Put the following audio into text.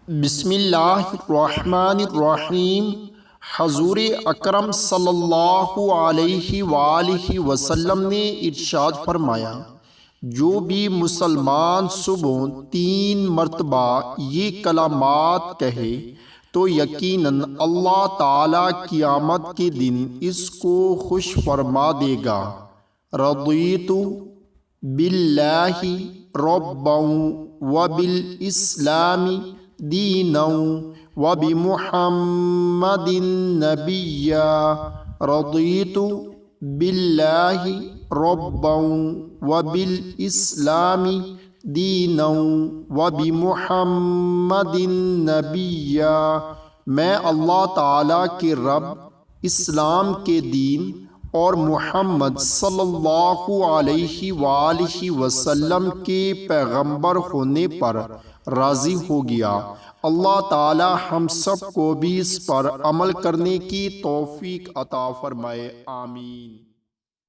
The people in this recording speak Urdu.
بسم اللہ الرحمن الرحیم۔ حضور اکرم صلی اللہ علیہ وآلہ وسلم نے ارشاد فرمایا، جو بھی مسلمان صبح 3 مرتبہ یہ کلمات کہے تو یقیناً اللہ تعالیٰ قیامت کے دن اس کو خوش فرما دے گا۔ رضیت باللہ ربا وبالاسلام دینا وبمحمد نبیا۔ رضیت باللہ ربا وبالاسلام دینا وبمحمد نبیا۔ میں اللہ تعالیٰ کے رب، اسلام کے دین اور محمد صلی اللہ علیہ وآلہ وسلم کے پیغمبر ہونے پر راضی ہو گیا۔ اللہ تعالی ہم سب کو بھی اس پر عمل کرنے کی توفیق عطا فرمائے، آمین۔